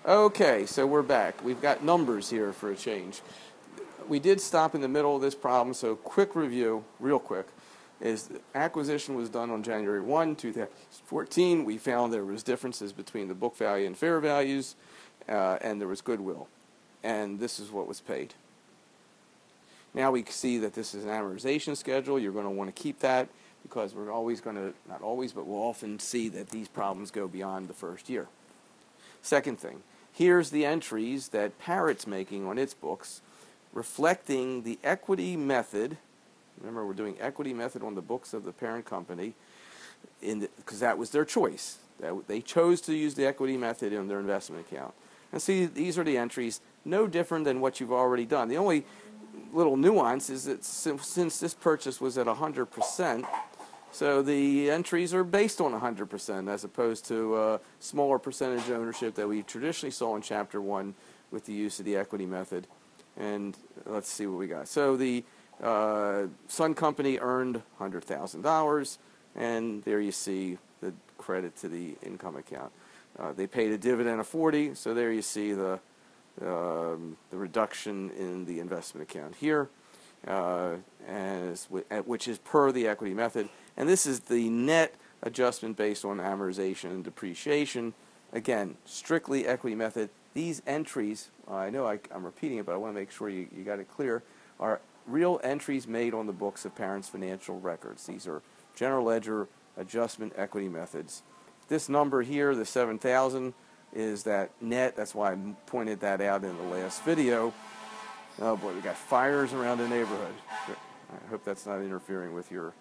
Okay, so we're back. We've got numbers here for a change. We did stop in the middle of this problem, so quick review, real quick, is the acquisition was done on January 1, 2014. We found there was differences between the book value and fair values, and there was goodwill. And this is what was paid. Now we see that this is an amortization schedule. You're going to want to keep that because we're always going to, not always, but we'll often see that these problems go beyond the first year. Second thing, here's the entries that Parrot's making on its books reflecting the equity method. Remember, we're doing equity method on the books of the parent company because that was their choice. They chose to use the equity method in their investment account. And see, these are the entries, no different than what you've already done. The only little nuance is that since this purchase was at 100%, so the entries are based on 100% as opposed to a smaller percentage ownership that we traditionally saw in Chapter 1 with the use of the equity method. And let's see what we got. So the Sun Company earned $100,000, and there you see the credit to the income account. They paid a dividend of 40, so there you see the reduction in the investment account here, which is per the equity method. And this is the net adjustment based on amortization and depreciation. Again, strictly equity method. These entries, I know I'm repeating it, but I want to make sure you got it clear, are real entries made on the books of parents' financial records. These are general ledger adjustment equity methods. This number here, the 7,000, is that net. That's why I pointed that out in the last video. Oh boy, we got fires around the neighborhood. I hope that's not interfering with your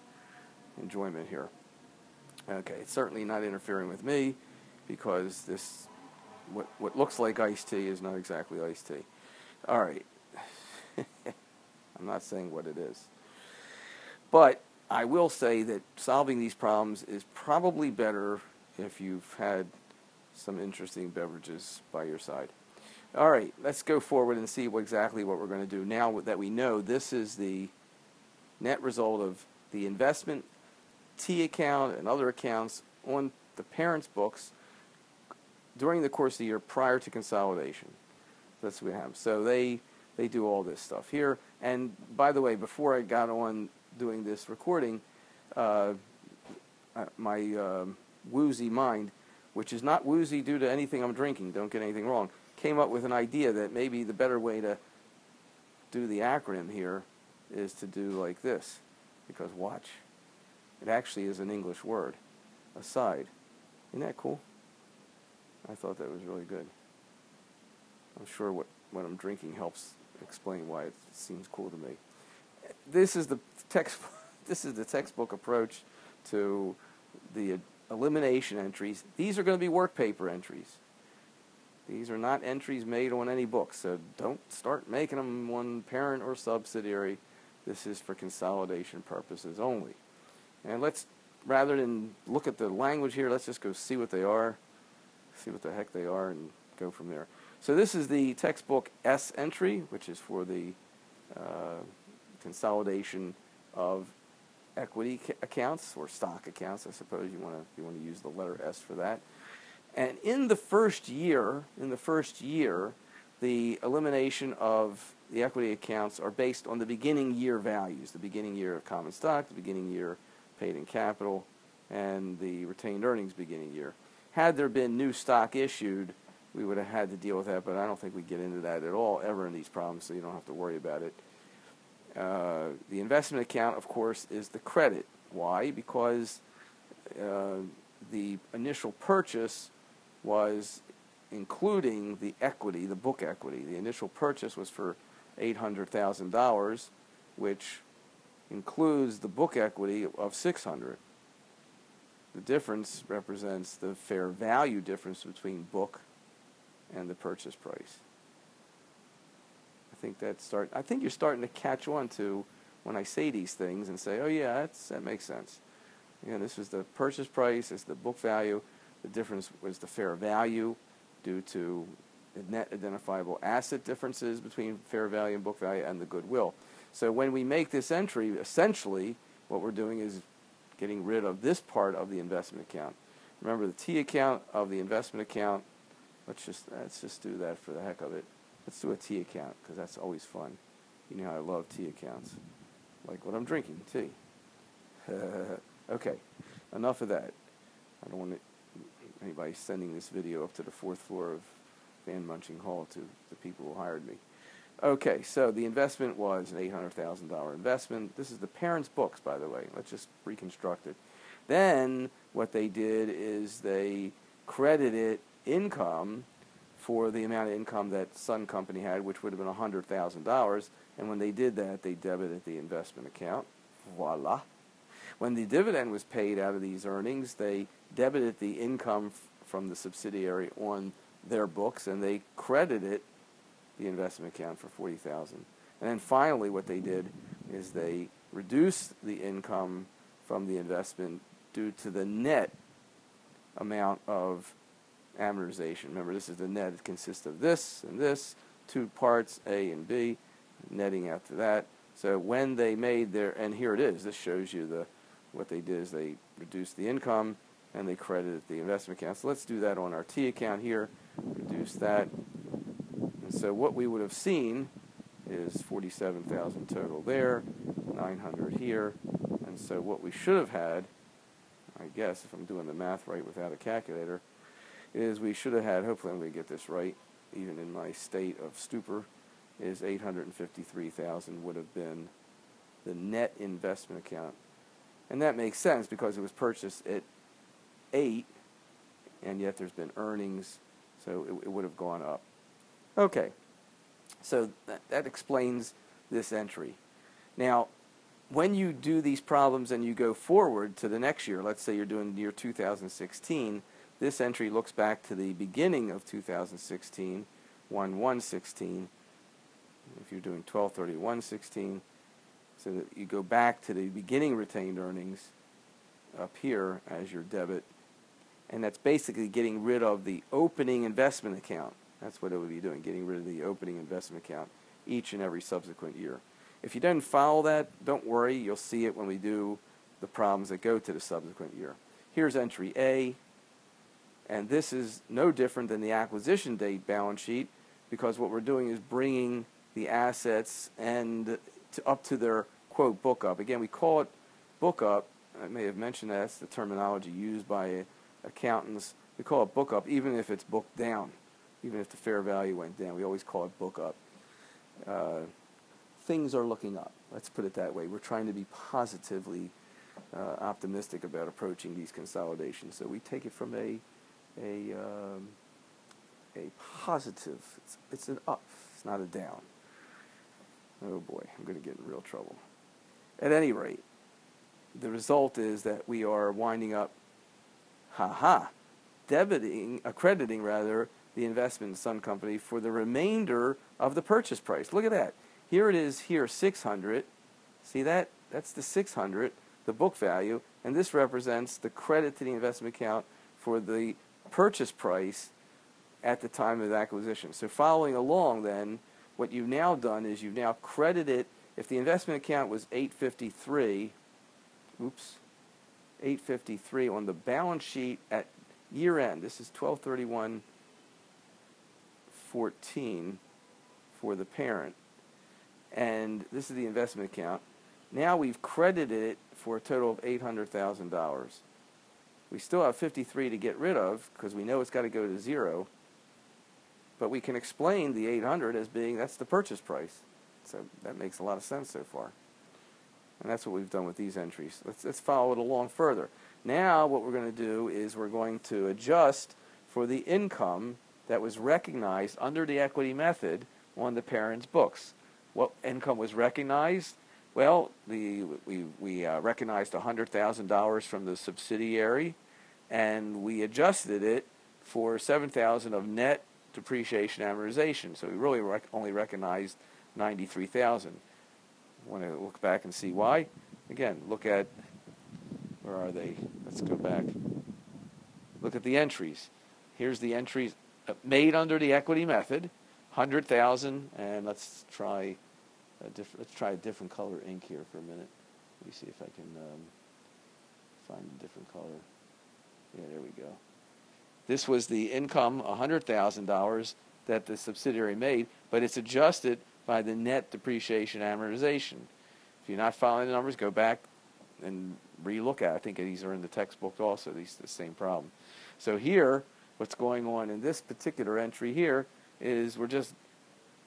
enjoyment here. Okay, it's certainly not interfering with me because this, what looks like iced tea is not exactly iced tea. All right. I'm not saying what it is. But I will say that solving these problems is probably better if you've had some interesting beverages by your side. All right, let's go forward and see exactly what we're going to do. Now that we know this is the net result of the investment T account and other accounts on the parents' books during the course of the year prior to consolidation. That's what we have. So they do all this stuff here. And by the way, before I got on doing this recording, my woozy mind, which is not woozy due to anything I'm drinking, don't get anything wrong, came up with an idea that maybe the better way to do the acronym here is to do like this. Because watch, it actually is an English word, aside. Isn't that cool? I thought that was really good. I'm sure what I'm drinking helps explain why it seems cool to me. This is the textbook approach to the elimination entries. These are going to be work paper entries. These are not entries made on any book, so don't start making them on parent or subsidiary. This is for consolidation purposes only. And let's, rather than look at the language here, let's just go see what they are, see what the heck they are, and go from there. So this is the textbook S entry, which is for the consolidation of equity accounts or stock accounts. I suppose you want to use the letter S for that. And in the first year, the elimination of the equity accounts are based on the beginning year values, the beginning year of common stock, the beginning year paid in capital, and the retained earnings beginning year. Had there been new stock issued, we would have had to deal with that, but I don't think we get into that at all ever in these problems, so you don't have to worry about it. The investment account, of course, is the credit. Why? Because the initial purchase was including the equity, the book equity. The initial purchase was for $800,000, which includes the book equity of $600,000. The difference represents the fair value difference between book and the purchase price. I think you're starting to catch on to when I say these things and say, oh yeah, that makes sense. This was the purchase price, it's the book value. The difference was the fair value due to the net identifiable asset differences between fair value and book value and the goodwill. So when we make this entry, essentially what we're doing is getting rid of this part of the investment account. Remember, the T account of the investment account let's just do that for the heck of it. Let's do a tea account because that's always fun. You know how I love tea accounts, like what I'm drinking, tea. Okay, enough of that. I don't want anybody sending this video up to the 4th floor of Van Munching Hall to the people who hired me. Okay, so the investment was an $800,000 investment. This is the parents' books, by the way. Let's just reconstruct it. Then what they did is they credited income for the amount of income that Sun Company had, which would have been $100,000. And when they did that, they debited the investment account. Voila. When the dividend was paid out of these earnings, they debited the income from the subsidiary on their books, and they credited the investment account for $40,000. And then finally what they did is they reduced the income from the investment due to the net amount of amortization. Remember, this is the net. It consists of this and this, two parts, A and B, netting out to that. So when they made their, and here it is, this shows you what they did is they reduced the income and they credited the investment account. So let's do that on our T account here, reduce that. And so what we would have seen is 47,000 total there, 900 here. And so what we should have had, I guess, if I'm doing the math right without a calculator, is we should have had, hopefully I'm going to get this right, even in my state of stupor, is 853,000 would have been the net investment account. And that makes sense because it was purchased at 8, and yet there's been earnings, so it would have gone up. Okay, so that explains this entry. Now, when you do these problems and you go forward to the next year, let's say you're doing year 2016, this entry looks back to the beginning of 2016, 1/1/16. If you're doing 12/31/16, so that you go back to the beginning retained earnings up here as your debit, and that's basically getting rid of the opening investment account. That's what it would be doing, getting rid of the opening investment account each and every subsequent year. If you don't follow that, don't worry, you'll see it when we do the problems that go to the subsequent year. Here's entry A, and this is no different than the acquisition date balance sheet because what we're doing is bringing the assets and up to their, quote, book up. Again, we call it book up. I may have mentioned that's the terminology used by accountants. We call it book up even if it's booked down, even if the fair value went down. We always call it book up. Things are looking up. Let's put it that way. We're trying to be positively optimistic about approaching these consolidations. So we take it from a positive. It's an up. It's not a down. Oh boy, I'm going to get in real trouble. At any rate, the result is that we are winding up, crediting the investment in Sun Company for the remainder of the purchase price. Look at that. Here it is here, 600. See that? That's the 600, the book value, and this represents the credit to the investment account for the purchase price at the time of acquisition. So following along then, what you've now done is you've now credited, if the investment account was 853, 853 on the balance sheet at year end, this is 12/31/14 for the parent, and this is the investment account. Now we've credited it for a total of $800,000. We still have 53 to get rid of because we know it's got to go to zero. But we can explain the 800 as being, that's the purchase price. So that makes a lot of sense so far. And that's what we've done with these entries. Let's follow it along further. Now what we're going to do is we're going to adjust for the income that was recognized under the equity method on the parent's books. What income was recognized? Well, we recognized $100,000 from the subsidiary, and we adjusted it for $7,000 of net depreciation amortization. So we really only recognized $93,000. Want to look back and see why? Again, look at, where are they? Let's go back. Look at the entries. Here's the entries made under the equity method, 100,000, and let's try a different color ink here for a minute. Let me see if I can find a different color. Yeah, there we go. this was the income, $100,000 that the subsidiary made, but it's adjusted by the net depreciation amortization. If you're not following the numbers, go back and re-look at it. I think these are in the textbook also, the same problem. So here, what's going on in this particular entry here is we're just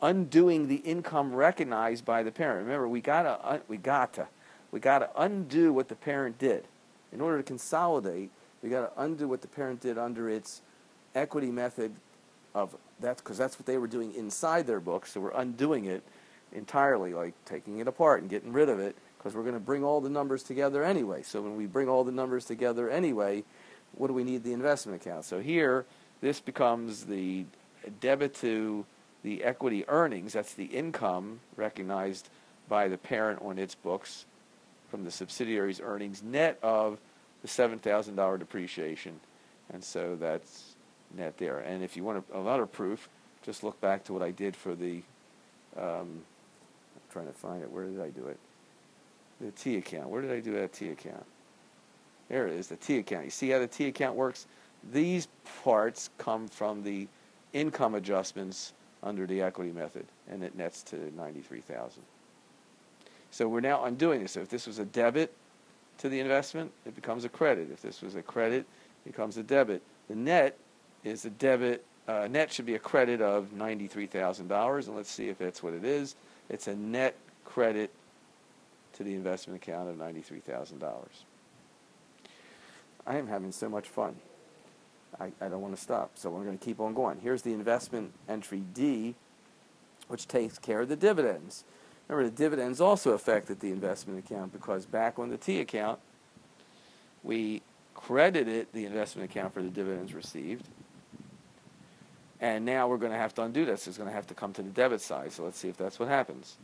undoing the income recognized by the parent. Remember, we gotta undo what the parent did. In order to consolidate, we gotta undo what the parent did under its equity method of that, because that's what they were doing inside their books. So we're undoing it entirely, like taking it apart and getting rid of it, because we're going to bring all the numbers together anyway. So when we bring all the numbers together anyway, what do we need the investment account? So here, this becomes the debit to the equity earnings. That's the income recognized by the parent on its books from the subsidiary's earnings, net of the $7,000 depreciation. And so that's net there. And if you want another proof, just look back to what I did for the, I'm trying to find it. Where did I do it? The T account. Where did I do that T account? There it is, the T account. You see how the T account works? These parts come from the income adjustments under the equity method, and it nets to $93,000. So we're now undoing this. So if this was a debit to the investment, it becomes a credit. If this was a credit, it becomes a debit. The net is a debit. Net should be a credit of $93,000, and let's see if that's what it is. It's a net credit to the investment account of $93,000. I am having so much fun. I don't want to stop, so we're going to keep on going. Here's the investment entry D, which takes care of the dividends. Remember, the dividends also affected the investment account, because back on the T account, we credited the investment account for the dividends received, and now we're going to have to undo this. It's going to have to come to the debit side, so let's see if that's what happens.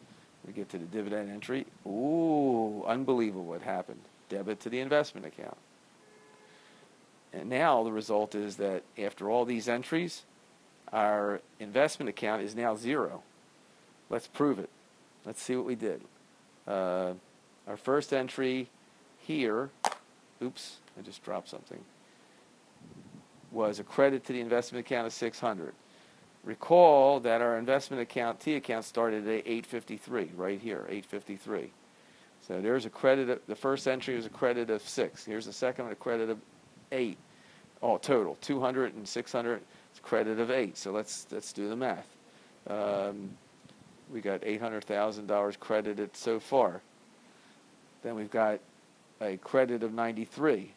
We get to the dividend entry. Ooh, unbelievable what happened. Debit to the investment account. And now the result is that after all these entries, our investment account is now zero. Let's prove it. Let's see what we did. Our first entry here, oops, I just dropped something, was a credit to the investment account of $600. Recall that our investment account, T account, started at $853, right here, $853. So there's a credit. The first entry was a credit of $6. Here's the second one, a credit of $8. All total, $200 and $600. It's a credit of $8. So let's do the math. We got $800,000 credited so far. Then we've got a credit of $93.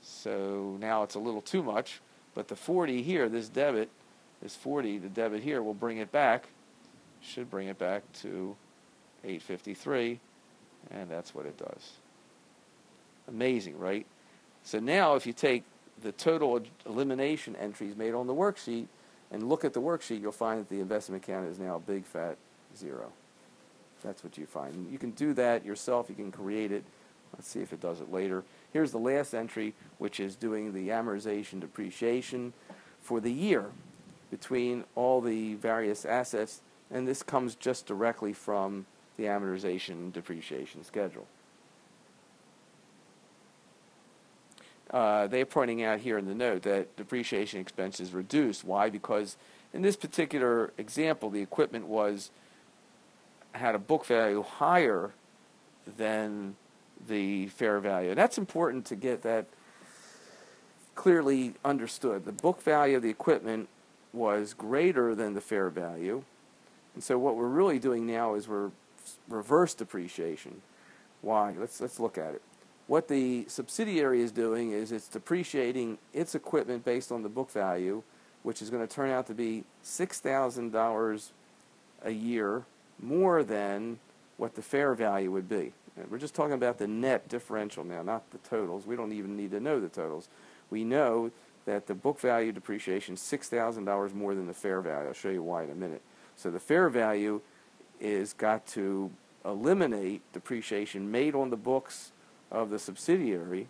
So now it's a little too much, but the 40 here, this debit, this 40, the debit here will bring it back. Should bring it back to $853, and that's what it does. Amazing, right? So now if you take the total elimination entries made on the worksheet and look at the worksheet, you'll find that the investment account is now a big fat zero. That's what you find. You can do that yourself. You can create it. Let's see if it does it later. Here's the last entry, which is doing the amortization depreciation for the year between all the various assets, and this comes just directly from the amortization depreciation schedule. They're pointing out here in the note that depreciation expense is reduced. Why? Because in this particular example, the equipment had a book value higher than the fair value. And that's important to get that clearly understood. The book value of the equipment was greater than the fair value. And so what we're really doing now is we're reverse depreciation. Why? Let's look at it. What the subsidiary is doing is it's depreciating its equipment based on the book value, which is going to turn out to be $6,000 a year more than what the fair value would be. And we're just talking about the net differential now, not the totals. We don't even need to know the totals. We know that the book value depreciation is $6,000 more than the fair value. I'll show you why in a minute. So the fair value is got to eliminate depreciation made on the books of the subsidiary,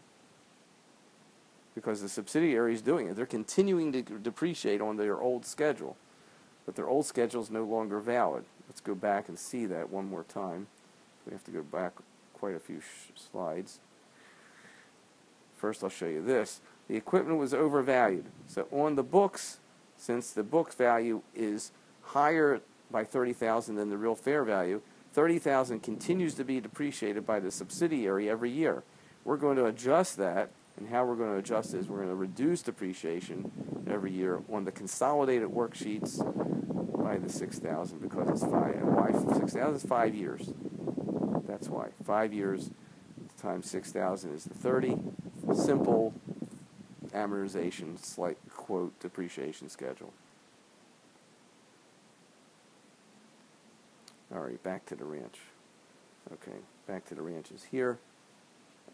because the subsidiary is doing it. They're continuing to depreciate on their old schedule, but their old schedule is no longer valid. Let's go back and see that one more time. We have to go back quite a few slides. First, I'll show you this. The equipment was overvalued. So on the books, since the book value is higher by $30,000 than the real fair value, $30,000 continues to be depreciated by the subsidiary every year. We're going to adjust that, and how we're going to adjust it is we're going to reduce depreciation every year on the consolidated worksheets by the $6,000 because it's 5. And why $6,000 is 5 years. That's why 5 years times 6,000 is the 30. Simple amortization, slight quote depreciation schedule. All right, back to the ranch. Okay, back to the ranch is here.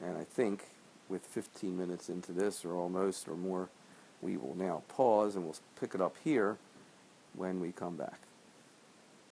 And I think with 15 minutes into this, or almost, or more, we will now pause and we'll pick it up here when we come back.